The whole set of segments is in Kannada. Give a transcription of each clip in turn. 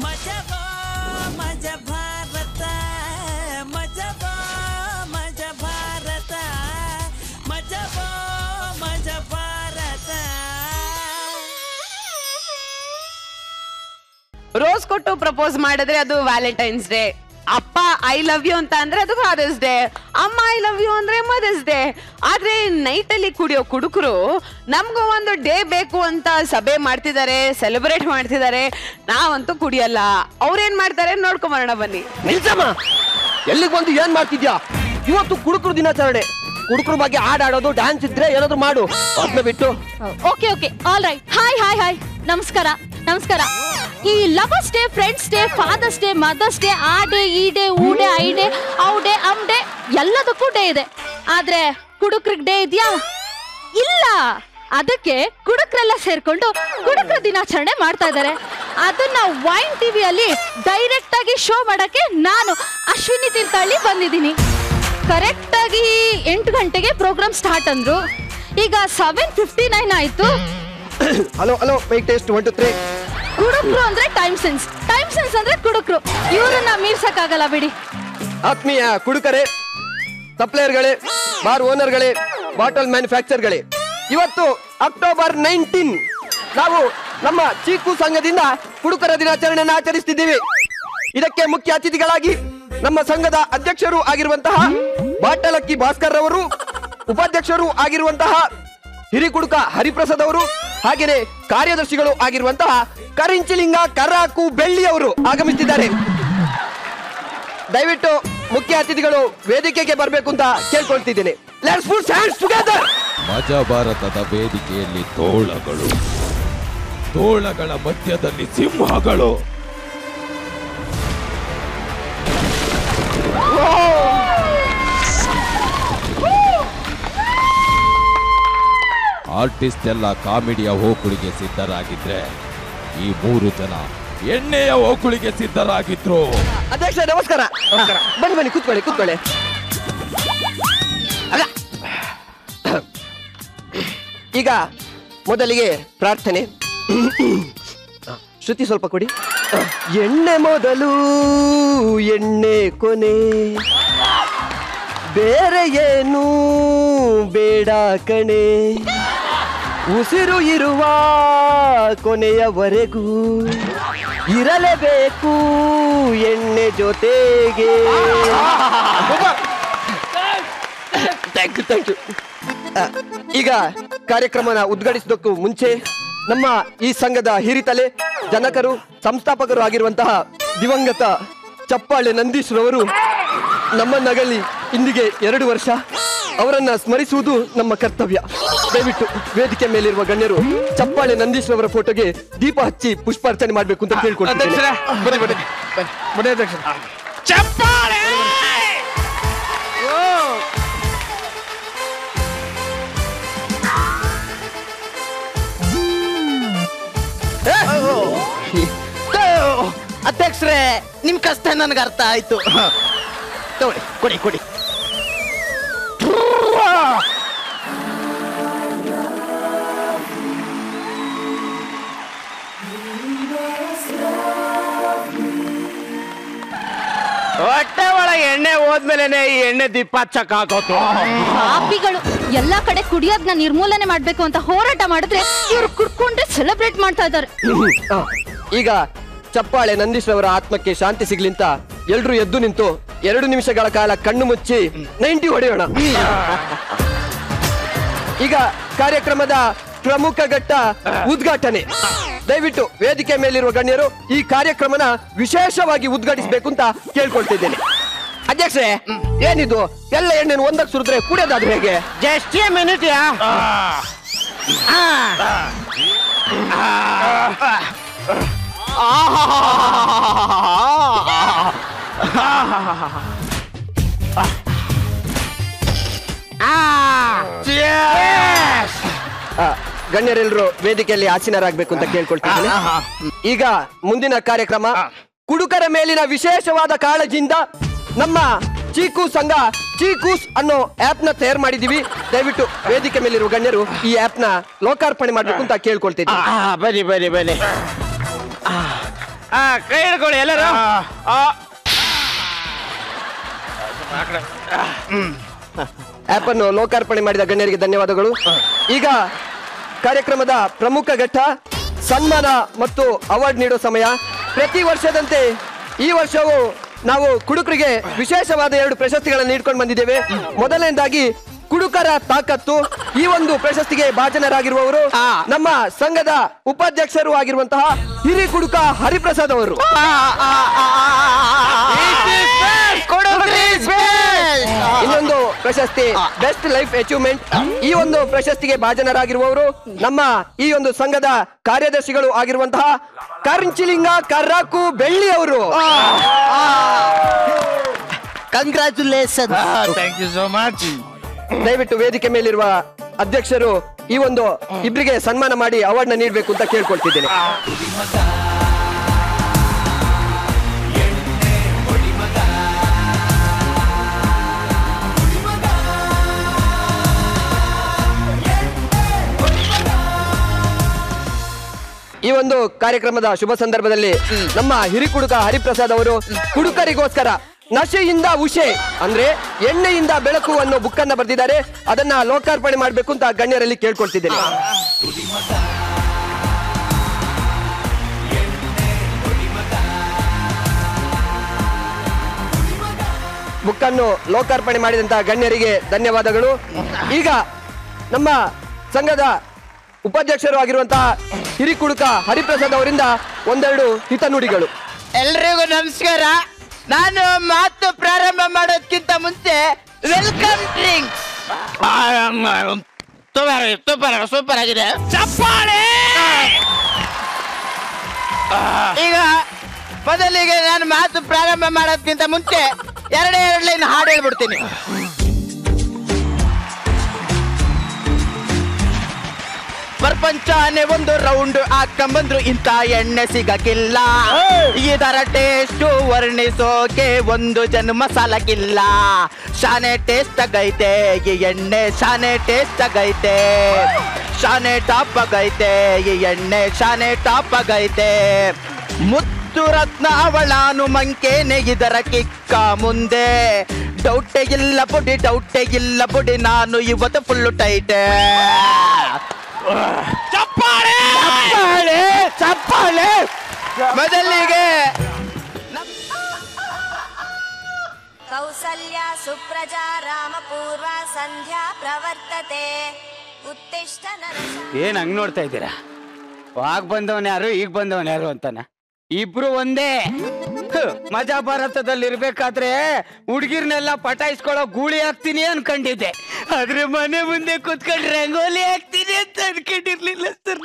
ಮಜಬೋ ಮಜ ಭಾರತ ಮಜಬೋ ಮಜ ಭಾರತ ಮಜಬೋ ಮಜ ಭಾರತ. ರೋಸ್ ಕೊಟ್ಟು ಪ್ರಪೋಸ್ ಮಾಡಿದ್ರೆ ಅದು ವ್ಯಾಲೆಂಟೈನ್ಸ್ ಡೇ. ಅಪ್ಪ ಐ ಲವ್ ಯು ಅಂತ ಅಂದ್ರೆ ಅದು ಫಾದರ್ಸ್ ಡೇ. ಅಮ್ಮ ಐ ಲವ್ ಯು ಅಂದ್ರೆ ಮದರ್ಸ್ ಡೇ. ಆದ್ರೆ ನೈಟ್ ಅಲ್ಲಿ ಕುಡಿಯೋ ಕುಡುಕರು ನಮ್ಗೂ ಒಂದು ಡೇ ಬೇಕು ಅಂತ ಸಭೆ ಮಾಡ್ತಿದ್ದಾರೆ, ಸೆಲೆಬ್ರೇಟ್ ಮಾಡ್ತಿದ್ದಾರೆ. ನಾವಂತೂ ಕುಡಿಯಲ್ಲ. ಅವ್ರೇನ್ ಮಾಡ್ತಾರೆ ನೋಡ್ಕೊಂಡ್ ಬರೋಣ ಬನ್ನಿ. ನಿಲ್ಸಮ್ಮ, ಎಲ್ಲಿಗೆ ಬಂದು ಏನ್ ಮಾಡ್ತಿದ್ಯಾ? ಇವತ್ತು ಕುಡುಕರು ದಿನಾಚರಣೆ. ಕುಡುಕರ ಬಗ್ಗೆ ಆಡಾಡೋದು, ಡ್ಯಾನ್ಸ್ ಇದ್ರೆ ಏನಾದ್ರು ಮಾಡು, ಅದನ್ನ ಬಿಟ್ಟು. Okay okay all right. Hi hi hi, ನಮಸ್ಕಾರ ನಮಸ್ಕಾರ. ಈ lovers day, friends day, fathers day, mothers day, ಆ ಡೇ, ಈ ಡೇ, ಊ ಡೇ, ಐ ಡೇ, ಔ ಡೇ, ಅಮ್ ಡೇ, ಎಲ್ಲದಕ್ಕೂ ಡೇ ಇದೆ. ಆದ್ರೆ ಕುಡುಕ್ರಿಗೆ ಡೇ ಇದೆಯಾ? ಇಲ್ಲ. ಅದಕ್ಕೆ ಕುಡುಕರೆಲ್ಲ ಸೇರ್ಕೊಂಡು ಕುಡುಕರ ದಿನಾಚರಣೆ ಮಾಡ್ತಾ ಇದ್ದಾರೆ. ಅದನ್ನ ವೈನ್ ಟಿವಿಯಲ್ಲಿ ಡೈರೆಕ್ಟ್ ಆಗಿ ಶೋ ಮಾಡಕ್ಕೆ ನಾನು ಅಶ್ವಿನಿ ತೀರ್ಥಹಳ್ಳಿ ಬಂದಿದ್ದೀನಿ. ಕರೆಕ್ಟ್ ಆಗಿ 8 ಗಂಟೆಗೆ ಪ್ರೋಗ್ರಾಮ್ ಸ್ಟಾರ್ಟ್ ಅಂದ್ರು. ಈಗ 7:59 ಆಯ್ತು. Hello hello, mic test 1 2 3. ಕುಡುಕ್ರು ಅಂದ್ರೆ ಟೈಮ್ ಸೆನ್ಸ್ ಅಂದ್ರೆ ಕುಡುಕ್ರು. ಇವ್ರನ್ನ ಮೀರ್ಸಕ್ಕಾಗಲ್ಲ ಬಿಡಿ. ಆತ್ಮೀಯ ಕುಡುಕರೇ, ಸಪ್ಲೈಯರ್ಗಳೇ, ಬಾರ್ ಓನರ್ಗಳೇ, ಬಾಟಲ್ ಮ್ಯಾನುಫ್ಯಾಕ್ಚರ್ಗಳೇ, ಇವತ್ತು ಅಕ್ಟೋಬರ್ 19 ನಾವು ನಮ್ಮ ಚೀಕು ಸಂಘದಿಂದ ಕುಡುಕರ ದಿನಾಚರಣೆಯನ್ನು ಆಚರಿಸುತ್ತಿದ್ದೇವೆ. ಇದಕ್ಕೆ ಮುಖ್ಯ ಅತಿಥಿಗಳಾಗಿ ನಮ್ಮ ಸಂಘದ ಅಧ್ಯಕ್ಷರು ಆಗಿರುವಂತಹ ಬಾಟಲಕ್ಕಿ ಭಾಸ್ಕರ್ ಅವರು, ಉಪಾಧ್ಯಕ್ಷರು ಆಗಿರುವಂತಹ ಹಿರಿಕುಡುಕ ಹರಿಪ್ರಸಾದ್ ಅವರು, ಹಾಗೆಯೇ ಕಾರ್ಯದರ್ಶಿಗಳು ಆಗಿರುವಂತಹ ಕರಿಂಚಲಿಂಗ ಕರಾಕು ಬೆಳ್ಳಿ ಅವರು ಆಗಮಿಸುತ್ತಿದ್ದಾರೆ. ದಯವಿಟ್ಟು ಮುಖ್ಯ ಅತಿಥಿಗಳು ವೇದಿಕೆಗೆ ಬರಬೇಕು ಅಂತ ಕೇಳ್ಕೊಳ್ತಿದ್ದೇನೆ. Let's put hands together. ಮಜ ಭಾರತದ ವೇದಿಕೆಯಲ್ಲಿ ತೋಳಗಳು, ತೋಳಗಳ ಮಧ್ಯದಲ್ಲಿ ಸಿಂಹಗಳು. ಆರ್ಟಿಸ್ಟ್ ಎಲ್ಲ ಕಾಮಿಡಿಯ ಹೋಕುಳಿಗೆ ಸಿದ್ಧರಾಗಿದ್ರೆ ಈ 3 ಜನ ಎಣ್ಣೆಯ ಹೋಕುಳಿಗೆ ಸಿದ್ಧರಾಗಿದ್ರು. ಅಧ್ಯಕ್ಷ ನಮಸ್ಕಾರ. ಬನ್ನಿ ಬನ್ನಿ, ಕೂತ್ಕೊಳ್ಳಿ ಕೂತ್ಕೊಳ್ಳಿ. ಈಗ ಮೊದಲಿಗೆ ಪ್ರಾರ್ಥನೆ. ಶ್ರುತಿ ಸ್ವಲ್ಪ ಕೊಡಿ. ಎಣ್ಣೆ ಮೊದಲು ಎಣ್ಣೆ ಕೊನೆ, ಬೇರೆ ಏನು ಬೇಡ ಕಣೆ, ಉಸಿರು ಇರುವ ಕೊನೆಯವರೆಗೂ ಇರಲೇಬೇಕು ಎಣ್ಣೆ ಜೊತೆಗೆ. Thank you. ಈಗ ಕಾರ್ಯಕ್ರಮನ ಉದ್ಘಾಟಿಸೋದಕ್ಕೂ ಮುಂಚೆ ನಮ್ಮ ಈ ಸಂಘದ ಹಿರಿತಲೆ, ಜನಕರು, ಸಂಸ್ಥಾಪಕರು ಆಗಿರುವಂತಹ ದಿವಂಗತ ಚಪ್ಪಾಳೆ ನಂದೀಶ್ ರವರು ನಮ್ಮನ್ನಗಲಿ ಇಂದಿಗೆ 2 ವರ್ಷ. ಅವರನ್ನ ಸ್ಮರಿಸುವುದು ನಮ್ಮ ಕರ್ತವ್ಯ. ದಯವಿಟ್ಟು ವೇದಿಕೆ ಮೇಲಿರುವ ಗಣ್ಯರು ಚಪ್ಪಾಳೆ ನಂದೀಶ್ ರವರ ಫೋಟೋಗೆ ದೀಪ ಹಚ್ಚಿ ಪುಷ್ಪಾರ್ಚನೆ ಮಾಡಬೇಕು ಅಂತ ಕೇಳ್ಕೊಳ್ತೀನಿ. ಚಪ್ಪಾಳೆ. ಅಧ್ಯಕ್ಷರೇ, ನಿಮ್ ಕಷ್ಟ ನನಗೆ ಅರ್ಥ ಆಯ್ತು. ತಗೊಳ್ಳಿ, ಕೊಡಿ ಕೊಡಿ. ಹೊಟ್ಟೆ ಒಳಗೆ ಎಣ್ಣೆ ಹೋದ್ಮೇಲೆ ಈ ಎಣ್ಣೆ ದೀಪ ಹಚ್ಚಕ್ಕಾಗೋತು. ಪಾಪಿಗಳು ಎಲ್ಲಾ ಕಡೆ ಕುಡಿಯೋದನ್ನ ನಿರ್ಮೂಲನೆ ಮಾಡ್ಬೇಕು ಅಂತ ಹೋರಾಟ ಮಾಡಿದ್ರೆ ಇವ್ರು ಕುಡ್ಕೊಂಡ್ರೆ ಸೆಲೆಬ್ರೇಟ್ ಮಾಡ್ತಾ ಇದ್ದಾರೆ. ಈಗ ಚಪ್ಪಾಳೆ ನಂದೀಶ್ ರವರ ಆತ್ಮಕ್ಕೆ ಶಾಂತಿ ಸಿಗ್ಲಿ ಅಂತ ಎಲ್ರು ಎದ್ದು ನಿಂತು 2 ನಿಮಿಷಗಳ ಕಾಲ ಕಣ್ಣು ಮುಚ್ಚಿ 90 ಹೊಡೆಯೋಣ. ಈಗ ಕಾರ್ಯಕ್ರಮದ ಪ್ರಮುಖ ಘಟ್ಟ ಉದ್ಘಾಟನೆ. ದಯವಿಟ್ಟು ವೇದಿಕೆ ಮೇಲಿರುವ ಗಣ್ಯರು ಈ ಕಾರ್ಯಕ್ರಮನ ವಿಶೇಷವಾಗಿ ಉದ್ಘಾಟಿಸಬೇಕು ಅಂತ ಕೇಳ್ಕೊಳ್ತಿದ್ದೇನೆ. ಅಧ್ಯಕ್ಷರೇ, ಏನಿದು ಎಲ್ಲ ಎಣ್ಣೆನು ಒಂದಕ್ಕೆ ಸುರಿದ್ರೆ ಕುಡಿಯೋದಾದ್ರೆ ಹೇಗೆ? Just A minute. ಗಣ್ಯರೆಲ್ಲರೂ ವೇದಿಕೆಯಲ್ಲಿ ಆಸೀನರಾಗಬೇಕು ಅಂತ ಕೇಳ್ಕೊಳ್ತೀನಿ. ಈಗ ಮುಂದಿನ ಕಾರ್ಯಕ್ರಮ ಕುಡುಕರ ಮೇಲಿನ ವಿಶೇಷವಾದ ಕಾಳಜಿಯಿಂದ ನಮ್ಮ ಚೀಕು ಸಂಘ ಚೀಕೂಸ್ ಅನ್ನೋ ಆಪ್ ನ ತಯಾರು ಮಾಡಿದೀವಿ. ದಯವಿಟ್ಟು ವೇದಿಕೆ ಮೇಲಿರುವ ಗಣ್ಯರು ಈ ಆಪ್ ನ ಲೋಕಾರ್ಪಣೆ ಮಾಡ್ಬೇಕು ಅಂತ ಕೇಳ್ಕೊಳ್ತಿದ್ದೀನಿ. ಬನ್ನಿ ಬನ್ನಿ ಬನ್ನಿ. ಕೈ ಹಿಡ್ಕೊಳ್ಳಿ ಎಲ್ಲರೂ. ಆಪ್ ಅನ್ನು ಲೋಕಾರ್ಪಣೆ ಮಾಡಿದ ಗಣ್ಯರಿಗೆ ಧನ್ಯವಾದಗಳು. ಈಗ ಕಾರ್ಯಕ್ರಮದ ಪ್ರಮುಖ ಘಟ್ಟ ಸನ್ಮಾನ ಮತ್ತು ಅವಾರ್ಡ್ ನೀಡೋ ಸಮಯ. ಪ್ರತಿ ವರ್ಷದಂತೆ ಈ ವರ್ಷವೂ ನಾವು ಕುಡುಕರಿಗೆ ವಿಶೇಷವಾದ 2 ಪ್ರಶಸ್ತಿಗಳನ್ನು ನೀಡ್ಕೊಂಡು ಬಂದಿದ್ದೇವೆ. ಮೊದಲನೇದಾಗಿ ಕುಡುಕರ ತಾಕತ್ತು. ಈ ಒಂದು ಪ್ರಶಸ್ತಿಗೆ ಭಾಜನರಾಗಿರುವವರು ನಮ್ಮ ಸಂಘದ ಉಪಾಧ್ಯಕ್ಷರು ಆಗಿರುವಂತಹ ಹಿರಿ ಕುಡುಕ ಹರಿಪ್ರಸಾದ್ ಅವರು. ಇನ್ನೊಂದು ಪ್ರಶಸ್ತಿ ಬೆಸ್ಟ್ ಲೈಫ್ ಅಚೀವ್ಮೆಂಟ್. ಈ ಒಂದು ಪ್ರಶಸ್ತಿಗೆ ಭಾಜನರಾಗಿರುವವರು ನಮ್ಮ ಈ ಒಂದು ಸಂಘದ ಕಾರ್ಯದರ್ಶಿಗಳು ಆಗಿರುವಂತಹ ಕರ್ಂಚಿಲಿಂಗ ಕರ್ರಾಕು ಬೆಳ್ಳಿ ಅವರು. Congratulation. Thank you so much. ದಯವಿಟ್ಟು ವೇದಿಕೆ ಮೇಲಿರುವ ಅಧ್ಯಕ್ಷರು ಈ ಒಂದು ಇಬ್ಬರಿಗೆ ಸನ್ಮಾನ ಮಾಡಿ ಅವಾರ್ಡ್ ನ ನೀಡಬೇಕು ಅಂತ ಕೇಳ್ಕೊಳ್ತಿದ್ದೇನೆ. ಈ ಒಂದು ಕಾರ್ಯಕ್ರಮದ ಶುಭ ಸಂದರ್ಭದಲ್ಲಿ ನಮ್ಮ ಹಿರಿ ಕುಡುಕ ಹರಿಪ್ರಸಾದ್ ಅವರು ಕುಡುಕರಿಗೋಸ್ಕರ ನಶೆಯಿಂದ ಉಷೆ ಅಂದ್ರೆ ಎಣ್ಣೆಯಿಂದ ಬೆಳಕು ಅನ್ನೋ ಬುಕ್ ಅನ್ನ ಬರೆದಿದ್ದಾರೆ. ಅದನ್ನ ಲೋಕಾರ್ಪಣೆ ಮಾಡಬೇಕು ಅಂತ ಗಣ್ಯರಲ್ಲಿ ಕೇಳ್ಕೊಳ್ತಿದ್ದೇನೆ. ಬುಕ್ ಅನ್ನು ಲೋಕಾರ್ಪಣೆ ಮಾಡಿದಂತಹ ಗಣ್ಯರಿಗೆ ಧನ್ಯವಾದಗಳು. ಈಗ ನಮ್ಮ ಸಂಘದ ಉಪಾಧ್ಯಕ್ಷರು ಆಗಿರುವಂತಹ ಹಿರಿ ಕುಡುಕ ಹರಿಪ್ರಸಾದ್ ಅವರಿಂದ ಒಂದೆರಡು ಹಿತನುಡಿಗಳು. ಎಲ್ರಿಗೂ ನಮಸ್ಕಾರ. ನಾನು ಮಾತು ಪ್ರಾರಂಭ ಮಾಡೋದಕ್ಕಿಂತ ಮುಂಚೆ ವೆಲ್ಕಮ್ ಡ್ರಿಂಕ್ಸ್. ಸೂಪರ್ ಆಗಿದೆ. ಚಪ್ಪಾಳೆ. ಈಗ ಮೊದಲಿಗೆ ನಾನು ಮಾತು ಪ್ರಾರಂಭ ಮಾಡೋದಕ್ಕಿಂತ ಮುಂಚೆ 2 ಲೈನ್ ಹಾಡು ಹೇಳ್ಬಿಡ್ತೀನಿ. ಪ್ರಪಂಚನೇ ಒಂದು ರೌಂಡ್ ಹಾಕೊಂಬಂದ್ರು ಇಂಥ ಎಣ್ಣೆ ಸಿಗಕ್ಕಿಲ್ಲ. ಇದರ ಟೇಸ್ಟು ವರ್ಣಿಸೋಕೆ ಒಂದು ಜನ್ಮ ಸಾಲಕ್ಕಿಲ್ಲ. ಶಾನೆ ಟೇಸ್ಟ್ ಆಗೈತೆ ಈ ಎಣ್ಣೆ, ಶಾನೆ ಟೇಸ್ಟ್ ಆಗೈತೆ, ಶಾನೆ ಟಾಪ್ ಆಗೈತೆ ಈ ಎಣ್ಣೆ, ಶಾನೆ ಟಾಪ್ ಆಗೈತೆ. ಮುತ್ತು ರತ್ನ ಅವಳಾನು ಮಂಕೇನೆ ಇದರ ಕಿಕ್ಕ ಮುಂದೆ. ಡೌಟೇ ಇಲ್ಲ ಬುಡಿ, ಡೌಟೇ ಇಲ್ಲ ಬುಡಿ, ನಾನು ಇವತ್ತು ಫುಲ್ಲು ಟೈಟೆ. ಚಪ್ಪಾಳೆ ಚಪ್ಪಾಳೆ. ಮೊದಲಿಗೆ ಕೌಸಲ್ಯ ಸುಪ್ರಜಾ ರಾಮಪೂರ್ವ ಸಂಧ್ಯಾ ಪ್ರವರ್ತತೆ ಉತ್ತಿಷ್ಠ ನರಸ. ಏನ್ ಹಂಗ್ ನೋಡ್ತಾ ಇದ್ದೀರಾ? ಆಗ್ ಬಂದವನ್ ಯಾರು ಈಗ ಬಂದವನ್ ಯಾರು ಅಂತಾನ? ಇಬ್ರು ಒಂದೇ. ಮಜಾ ಭಾರತದಲ್ಲಿ ಇರ್ಬೇಕಾದ್ರೆ ಹುಡ್ಗಿರ್ನೆಲ್ಲ ಪಟಾಯಿಸ್ಕೊಳ್ಳೋ ಗೂಳಿ ಹಾಕ್ತೀನಿ ಅನ್ಕೊಂಡಿದ್ದೆ, ಆದ್ರೆ ಮನೆ ಮುಂದೆ ಕೂತ್ಕೊಂಡು ರಂಗೋಲಿ ಹಾಕ್ತೀನಿ ಅಂತ ಅನ್ಕೊಂಡಿರ್ಲಿಲ್ಲ ಸರ್.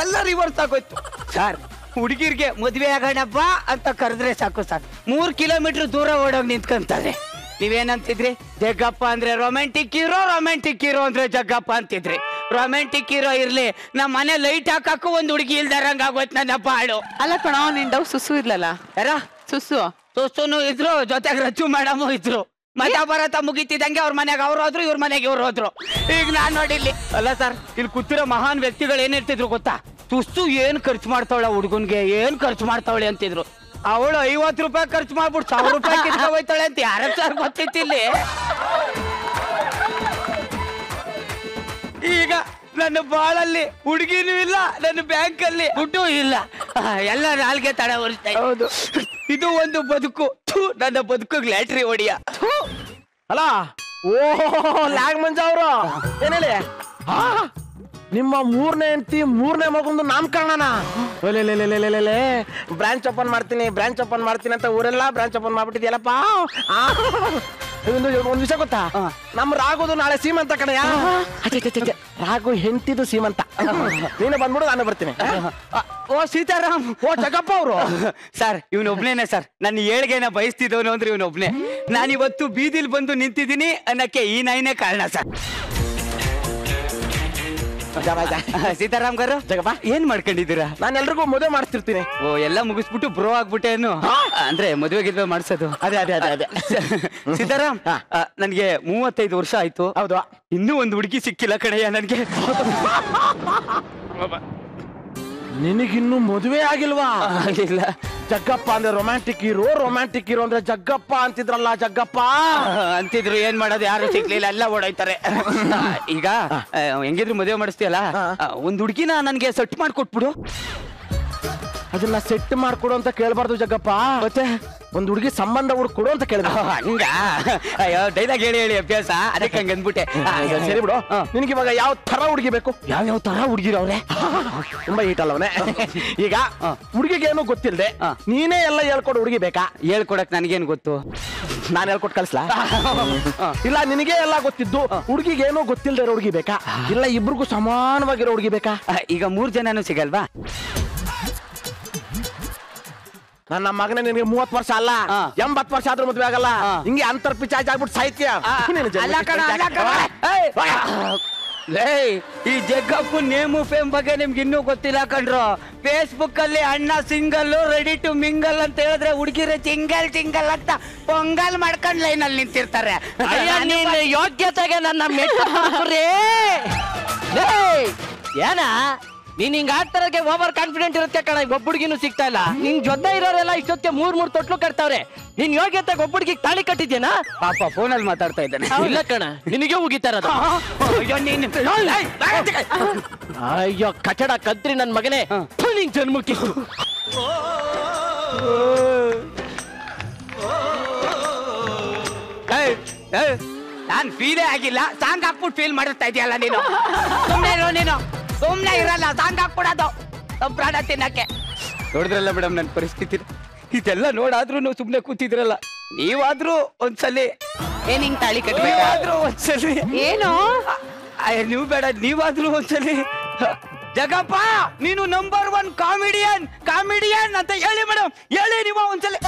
ಎಲ್ಲ ರಿವರ್ಸ್ ಆಗೋಯ್ತು ಸರ್. ಹುಡುಗಿರ್ಗೆ ಮದ್ವೆ ಆಗೋಣಪ್ಪ ಅಂತ ಕರೆದ್ರೆ ಸಾಕು ಸರ್, 3 ಕಿಲೋಮೀಟರ್ ದೂರ ಓಡೋಗಿ ನಿಂತ್ಕೊಂತಾರೆ. ನೀವೇನಂತಿದ್ರಿ? ಜಗ್ಗಪ್ಪ ಅಂದ್ರೆ ರೊಮ್ಯಾಂಟಿಕ್ ಹೀರೋ ಅಂದ್ರೆ ಜಗ್ಗಪ್ಪ ಅಂತಿದ್ರಿ. ರೊಮ್ಯಾಂಟಿಕ್ ಹೀರೋ ಇರ್ಲಿ, ನಮ್ಮ ಮನೆ ಲೈಟ್ ಹಾಕಕ್ಕೂ ಒಂದ್ ಹುಡುಗಿ ಇಲ್ದಾರಂಗ ಆಗೋಯ್ತು ನನ್ನ ಬಾಳು. ಅಲ್ಲ ಕಣ, ನಿನ್ ಡವ್ ಸುಸು ಇರ್ಲಲ್ಲ? ಯಾರ ಸುಸುನು ಇದ್ರು, ಜೊತೆಗೆ ರಚ್ಚು ಮೇಡಮು ಇದ್ರು. ಮಜಾ ಭಾರತ ಮುಗಿತಿದಂಗೆ ಅವ್ರ ಮನೆಗೆ ಅವ್ರು ಹೋದ್ರು, ಇವ್ರ ಮನೆಗೆ ಇವ್ರು ಹೋದ್ರು. ಈಗ ನಾನ್ ನೋಡಿಲ್ಲಿ ಅಲ್ಲ ಸರ್, ಇಲ್ಲಿ ಕೂತಿರೋ ಮಹಾನ್ ವ್ಯಕ್ತಿಗಳು ಏನಿರ್ತಿದ್ರು ಗೊತ್ತಾ? ತುಸು ಏನ್ ಖರ್ಚು ಮಾಡ್ತಾವಳ ಹುಡುಗನ್ಗೆ, ಏನ್ ಖರ್ಚು ಮಾಡ್ತಾವಳೆ ಅಂತಿದ್ರು. ಅವಳು 50 ರೂಪಾಯಿ ಖರ್ಚು ಮಾಡ್ಬಿಟ್ಟು 1000 ರೂಪಾಯಿ ಕಿತ್ಕೊ ಹೋಯ್ತಾಳೆ ಅಂತ ಯಾರ ಸರ್ ಗೊತ್ತಿತ್ತಿಲ್ಲಿ. ಈಗ ನನ್ನ ಬಾಳಲ್ಲಿ ಹುಡುಗಿನೂ ಇಲ್ಲ, ನನ್ನ ಬ್ಯಾಂಕ್ ಅಲ್ಲಿ ದುಡ್ಡು ಇಲ್ಲ, ಎಲ್ಲ ನಾಲ್ಗೆ ತಡ ಹೊರಿಸ್ತಾ. ಹೌದು, ಇದು ಒಂದು ಬದುಕು. ನನ್ನ ಬದುಕಿಗೆ ಲ್ಯಾಟ್ರಿ ಹೊಡಿಯ. ಅಲ್ಲ ಓಹೋ ಲ್ಯಾಗ್ ಮಂಜ ಅವರು ಏನ್ ಹೇಳಿ, ನಿಮ್ಮ 3ನೇ ಹೆಂಡತಿ 3ನೇ ಮಗೊಂದು ನಾಮಕರಣನ ಬ್ರಾಂಚ್ ಓಪನ್ ಮಾಡ್ತೀನಿ ಅಂತ ಊರೆಲ್ಲ ಬ್ರಾಂಚ್ ಓಪನ್ ಮಾಡ್ಬಿಟ್ಟಿದ್ಯಲ್ಲಪ್ಪ. ಒಂದ್ ವಿಷಯ ಗೊತ್ತಾ, ನಮ್ ರಾಘುದು ನಾಳೆ ಸೀಮಂತ ಕಣಯ್ಯ. ರಾಘು ಹೆಂಡತಿದು ಸೀಮಂತ. ನೀನು ಬಂದ್ಬಿಡು, ನಾನು ಬರ್ತೀನಿ. ಓ ಸೀತಾರಾಮ್, ಓ ಜಗಪ್ಪ ಅವರು ಸರ್. ಇವನೊಬ್ನೇನೆ ಸರ್ ನನ್ನ ಏಳ್ಗೆನ ಬಯಸ್ತಿದ್ದವನು ಅಂದ್ರೆ ಇವನೊಬ್ನೇ. ನಾನಿವತ್ತು ಬೀದಿಲ್ ಬಂದು ನಿಂತಿದ್ದೀನಿ ಅನ್ನಕ್ಕೆ ಈ ನಾಯಿನೇ ಕಾರಣ ಸರ್. ಸೀತಾರಾಮ್ garu, ಜಗಪ್ಪ ಏನ್ ಮಾಡ್ಕೊಂಡಿದ್ದೀರಾ? ನಾನು ಎಲ್ರಿಗೂ ಮದುವೆ ಮಾಡ್ತಿರ್ತೀನಿ. ಓ, ಎಲ್ಲ ಮುಗಿಸ್ಬಿಟ್ಟು ಬ್ರೋ ಆಗ್ಬಿಟ್ಟೇನು? ಅಂದ್ರೆ ಮದುವೆ ಗಿದ್ವೆ ಮಾಡ್ಸೋದು. ಅದೇ ಸೀತಾರಾಮ್, ನನ್ಗೆ 35 ವರ್ಷ ಆಯ್ತು. ಹೌದು, ಇನ್ನೂ ಒಂದು ಹುಡುಗಿ ಸಿಕ್ಕಿಲ್ಲ ಕಣಯ್ಯ ನನ್ಗೆ. ನಿನಗಿನ್ನು ಮದುವೆ ಆಗಿಲ್ವಾ? ಇಲ್ಲ. ಜಗ್ಗಪ್ಪ ಅಂದ್ರೆ ರೊಮ್ಯಾಂಟಿಕ್ ಹೀರೋ ಅಂದ್ರೆ ಜಗ್ಗಪ್ಪ ಅಂತಿದ್ರಲ್ಲ, ಜಗ್ಗಪ್ಪ ಅಂತಿದ್ರು. ಏನ್ ಮಾಡೋದು, ಯಾರು ಸಿಗ್ಲಿಲ್ಲ, ಎಲ್ಲ ಓಡಾಯ್ತಾರೆ. ಈಗ ಹೆಂಗಿದ್ರು ಮದುವೆ ಮಾಡಿಸ್ತೀಯಲ್ಲ, ಒಂದ್ ಹುಡುಗಿನ ನನ್ಗೆ ಸೆಟ್ ಮಾಡ್ಕೊಟ್ಬಿಡು. ಅದನ್ನ ಸೆಟ್ ಮಾಡ್ಕೊಡು ಅಂತ ಕೇಳ್ಬಾರ್ದು ಜಗ್ಗಪ್ಪ, ಮತ್ತೆ ಒಂದ್ ಹುಡುಗಿ ಸಂಬಂಧ ಹುಡ್ಕೊಡು ಅಂತ ಕೇಳಿದ. ಹಂಗ ಅಯ್ಯೋ ಡೈಲಾಗ್ ಹೇಳಿ ಹೇಳಿ ಅಭ್ಯಾಸ, ಅದಕ್ಕೆ ಹಂಗ ಅಂದ್ಬಿಟ್ಟೆ. ಸರಿ ಬಿಡು, ನಿನಗೆ ಇವಾಗ ಯಾವ ತರ ಹುಡುಗಿ ಬೇಕು? ಯಾವ ತರ ಹುಡುಗಿರವ್ರೆ? ತುಂಬಾ ಈಟ್ ಅಲ್ಲವನೇ. ಈಗ ಹುಡುಗಿಗೆ ಏನು ಗೊತ್ತಿಲ್ದೆ ನೀನೇ ಎಲ್ಲ ಹೇಳ್ಕೊಡು ಹುಡುಗಿ ಬೇಕಾ? ಹೇಳ್ಕೊಡಕ್ ನನಗೇನು ಗೊತ್ತು, ನಾನು ಹೇಳ್ಕೊಟ್ಟು ಕಳಿಸ್ಲಾ? ಇಲ್ಲ ನಿನಗೆ ಎಲ್ಲ ಗೊತ್ತಿದ್ದು ಹುಡುಗಿಗೆ ಏನೋ ಗೊತ್ತಿಲ್ದೇ ಇರೋ ಹುಡುಗಿ ಬೇಕಾ? ಇಲ್ಲ ಇಬ್ರಿಗೂ ಸಮಾನವಾಗಿರೋ ಹುಡುಗಿ ಬೇಕಾ? ಈಗ 3 ಜನನು ಸಿಗಲ್ವಾ? ನನ್ನ ಮಗನೇ ನಿನಗೆ 30 ವರ್ಷ ಅಲ್ಲ 80 ವರ್ಷ ಆದ್ರೂ ಮದ್ವೆ ಆಗಲ್ಲ. ಹಿಂಗೆ ಅಂತರ್ ಪಿಚಾಚ್ ಆಗ್ಬಿಟ್ಟು ಸಾಹಿತ್ಯ. ಈ ಜಗ್ಗಪ್ಪು ನೇಮು ಫೇಮ್ ಬಗ್ಗೆ ನಿಮ್ಗೆ ಇನ್ನೂ ಗೊತ್ತಿಲ್ಲ ಕಣ್ರು. ಫೇಸ್ಬುಕ್ ಅಲ್ಲಿ ಅಣ್ಣ ಸಿಂಗಲ್ ರೆಡಿ ಟು ಮಿಂಗಲ್ ಅಂತ ಹೇಳಿದ್ರೆ ಹುಡುಗಿರು ಚಿಂಗಲ್ ಅಂತ ಪೊಂಗಲ್ ಮಾಡ್ಕೊಂಡ್ ಲೈನ್ ಅಲ್ಲಿ ನಿಂತಿರ್ತಾರೆ. ಯೋಗ್ಯತೆಗೆ ನನ್ನ ಮೆಟ್ಟ ಏನ ನೀನ್ ಹಿಂಗ ಆಡ್ತಾರಕ್ಕೆ ಓವರ್ ಕಾನ್ಫಿಡೆಂಟ್ ಇರುತ್ತೆ ಕಣ. ಒಬ್ಬುಡ್ಗಿನೂ ಸಿಗ್ತಾ ಇಲ್ಲ. ನಿನ್ ಜೊತೆ ಇರೋರೆಲ್ಲ ಇಷ್ಟೊತ್ತಿಗೆ 3 ತೊಟ್ಲು ಕಟ್ತಾವ್ರೆ. ನೀನ್ ಯೋಗ್ಯತೆಗೆ ಒಬ್ಬುಡ್ಗಿಗೆ ತಾಳಿ ಕಟ್ಟಿದ್ಯೇನಾ? ಪಾಪ ಫೋನಲ್ಲಿ ಮಾತಾಡ್ತಾ ಇದ್ದಾನೆ. ಇಲ್ಲ ಕಣ, ನಿನಗೆ ಹೋಗಿತಾ ಇರೋದು. ಅಯ್ಯೋ ಕಚಡ ಕದ್ರಿ ನನ್ ಮಗನೇ, ನಿನ್ ಜನ್ಮಕ್ಕೆ ನಾನ್ ಫೀಲೇ ಆಗಿಲ್ಲ. ಸಾಂಗ್ ಹಾಕ್ಬಿಟ್ಟು ಫೀಲ್ ಮಾಡಿಸ್ತಾ ಇದೆಯಲ್ಲ ನೀನು. ಸುಮ್ನೆ ಇರಲ್ಲ, ಸಾಂಗ್ ಹಾಕ್ಬಿಡೋದು ಪ್ರಾಣ ತಿನ್ನಕ್ಕೆ. ನೋಡಿದ್ರಲ್ಲ ಮೇಡಮ್ ನನ್ನ ಪರಿಸ್ಥಿತಿ. ಇದೆಲ್ಲ ನೋಡಾದ್ರೂ ಸುಮ್ನೆ ಕೂತಿದ್ರಲ್ಲ. ನೀವಾದ್ರೂ ಒಂದ್ಸಲಿ ಏನ್ ಹಿಂಗ್ ತಾಳಿ ಕಟ್ಬೇಕು? ನೀವಾದ್ರೂ ಒಂದ್ಸಲಿ ಏನು ನೀವು ಬೇಡ, ನೀವಾದ್ರೂ ಒಂದ್ಸಲಿ ಜಗಪ್ಪ ನೀನು ನಂಬರ್ 1 ಕಾಮಿಡಿಯನ್ ಅಂತ ಹೇಳಿ ಮೇಡಮ್. ಹೇಳಿ ನೀವು ಒಂದ್ಸಲಿ.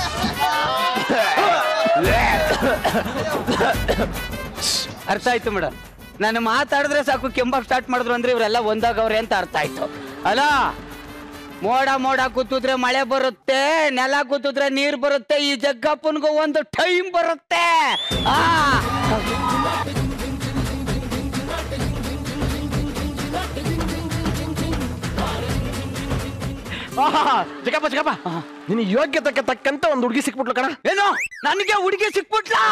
ಅರ್ಥ ಆಯ್ತು ಮೇಡಮ್. ನಾನು ಮಾತಾಡಿದ್ರೆ ಸಾಕು ಕೆಂಬಾಕ್ ಸ್ಟಾರ್ಟ್ ಮಾಡಿದ್ರು ಅಂದ್ರೆ ಇವರೆಲ್ಲ ಒಂದಾಗವ್ರೆ ಅಂತ ಅರ್ಥ ಆಯ್ತು ಅಲ್ಲ. ಮೋಡ ಕೂತಿದ್ರೆ ಮಳೆ ಬರುತ್ತೆ, ನೆಲ ಕೂತಿದ್ರೆ ನೀರ್ ಬರುತ್ತೆ. ಈ ಜಗ್ಗಪ್ಪನ್ಗೂ ಒಂದು ಟೈಮ್ ಬರುತ್ತೆ. ಜಗಪ್ಪ ನಿನ್ನ ಯೋಗ್ಯತೆಗೆ ತಕ್ಕಂತ ಒಂದು ಹುಡುಗಿ ಸಿಕ್ಬಿಟ್ಲು ಕಣ. ಏನು ನನಗೆ ಹುಡುಗಿ ಸಿಕ್ಬಿಟ್ಲಾ?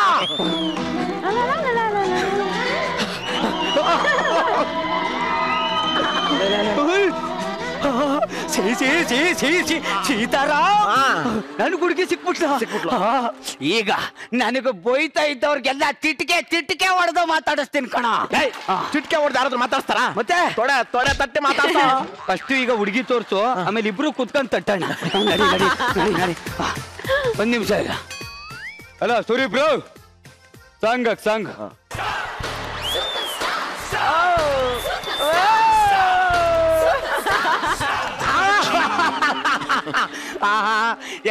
ನನ್ ಹುಡುಗಿ ಸಿಕ್ಬಿಟ್ಲ. ಈಗ ನನಗೆ ಬೊಯ್ತಾ ಇದ್ದವ್ರಿಗೆಲ್ಲ ತಿಟ್ಕೆ ಹೊಡೆದು ಮಾತಾಡಿಸ್ತೀನಿ ಕಣ. ಚಿಟ್ಕೆ ಹೊಡೆದು ಯಾರಾದ್ರೂ ಮಾತಾಡ್ತಾರ? ಮತ್ತೆ ತೊಡೆ ತಟ್ಟೆ ಮಾತಾಡ್ತಾ. ಫಸ್ಟ್ ಈಗ ಹುಡುಗಿ ತೋರ್ಸು, ಆಮೇಲೆ ಇಬ್ರು ಕುತ್ಕೊಂಡ್ ತಟ್ಟಣ. ನಡಿ. 1 ನಿಮಿಷ ಈಗ. ಹಲೋ ಸೂರಿ ಬ್ರೋ, ಸಾಂಗ್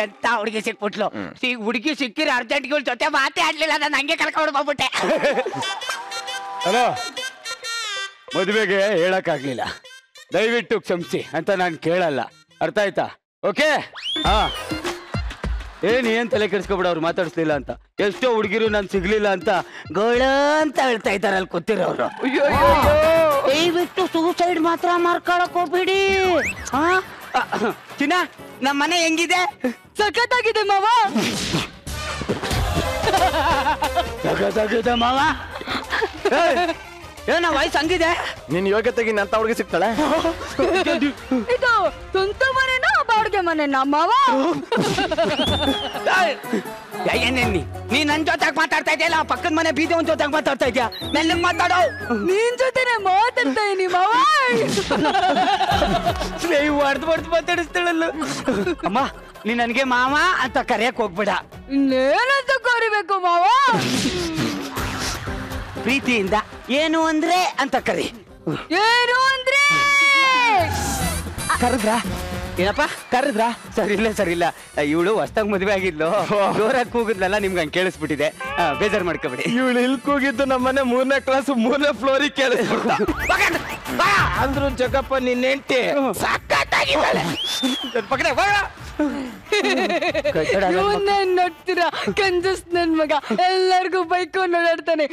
ಎಂತ ಹುಡುಗಿ ಸಿಕ್ಬಿಟ್ಲು. ಹುಡುಗಿ ಸಿಕ್ಕಿರ ಅರ್ಜೆಂಟ್ಗಳ ಜೊತೆ ಮಾತೇ ಆಡ್ಲಿಲ್ಲ, ನಾನು ಹಂಗೆ ಕರ್ಕೊಂಡು ಹೋಗ್ಬಿಟ್ಟೆ. ಹಲೋ, ಮದುವೆಗೆ ಹೇಳಕ್ಕಾಗ್ಲಿಲ್ಲ, ದಯವಿಟ್ಟು ಕ್ಷಮಿಸಿ ಅಂತ ನಾನು ಕೇಳಲ್ಲ. ಅರ್ಥ ಆಯ್ತಾ? ಓಕೆ. ಏನ್ ತಲೆ ಕೆಡಿಸ್ಕೊಬಿಡ, ಅವ್ರು ಮಾತಾಡಿಸ್ಲಿಲ್ಲ ಅಂತ. ಎಷ್ಟೋ ಹುಡುಗಿರು ನಾನು ಸಿಗ್ಲಿಲ್ಲ ಅಂತ ಗೋಳ ಅಂತ ಹೇಳ್ತಾ ಇದ್ದಾರೆ ಅಲ್ಲಿ ಕೂತಿರೋರು. ದಯವಿಟ್ಟು ಸೂಸೈಡ್ ಮಾತ್ರ ಮಾಡ್ಕೊಳಕ್ ಹೋಗ್ಬಿಡಿ. ಚಿನ್ನ, ನಮ್ಮ ಮನೆ ಹೆಂಗಿದೆ? ಸಖತ್ತಾಗಿದೆ ಮಾವ. ಸಖತ್ತಾಗಿದೆ ಮಾವ. ಏನ ವಾಯ್ಸ್ ಹಂಗಿದೆ? ನಿನ್ ಯೋಗ್ಯತೆಗೆ ಅಂತ ಹುಡುಗಿ ಸಿಗ್ತಾಳೆ? ಇದು ಸ್ವಂತ ಮನೆನಾ ಬಾಡಿಗೆ ಮನೆನಾ ಮಾವ? ನೀ ನನ್ ಜೊತೆಗೆ ಮಾತಾಡ್ತಾ ಇದೆಯಲ್ಲ, ಪಕ್ಕದ ಮನೆ ಬೀದಿ ಒಂದ್ ಜೊತೆಗೆ ಮಾತಾಡ್ತಾ ಇದ್ಯಾ? ನನ್ನ ಮಾತಾಡೋ. ನೀನ್ ಜೊತೆನೆ ಮಾತಾಡ್ತಾ ಇದೀನಿ ಮಾವ. ಹೊಡ್ದು ಮಾತಾಡಿಸ್ತಾಳಲ್ಲ. ಅಮ್ಮ, ನೀ ನನ್ಗೆ ಮಾವ ಅಂತ ಕರೆಯಕ್ ಹೋಗ್ಬೇಡ. ಇನ್ನೇನಂತ ಕರಿಬೇಕು ಮಾವ? ಪ್ರೀತಿಯಿಂದ ಏನು ಅಂದ್ರೆ ಅಂತ ಕರಿ. ಏನು ಅಂದ್ರೆ ಕರೆದ್ರ? ಏನಪ್ಪ ಕರೆದ್ರ? ಸರಿಲ್ಲ. ಇವಳು ಹೊಸ್ತಾಗ ಮದ್ವೆ ಆಗಿದ್ಲು, ಜೋರಾಗಿ ಕೂಗಿದ್ಲಲ್ಲ, ನಿಮ್ಗೆ ಹಂಗೆ ಕೇಳಿಸ್ಬಿಟ್ಟಿದೆ. ಬೇಜಾರು ಮಾಡ್ಕೋಬೇಡಿ. ಇವಳು ಇಲ್ಲಿ ಕೂಗಿದ್ದು ನಮ್ಮನೆ 3ನೇ ಕ್ಲಾಸ್ 3ನೇ ಫ್ಲೋರಿಗೆ ಕೇಳಿಸ್ಬಿಟ್ಟ. ಅಂದ್ರು ಜಗಪ್ಪ ನಿನ್ನ ಹೆಂಡತಿ ಸಕ್ಕತ್ತಾಗಿದ್ದಾಳೆ. ನೋಡ್ತೀರಾ ಕಂಜಸ್ ನನ್ ಮಗ ಎಲ್ಲರಿಗೂ ಬೈಕೊಂಡು ಓಡಾಡ್ತಾನೆ.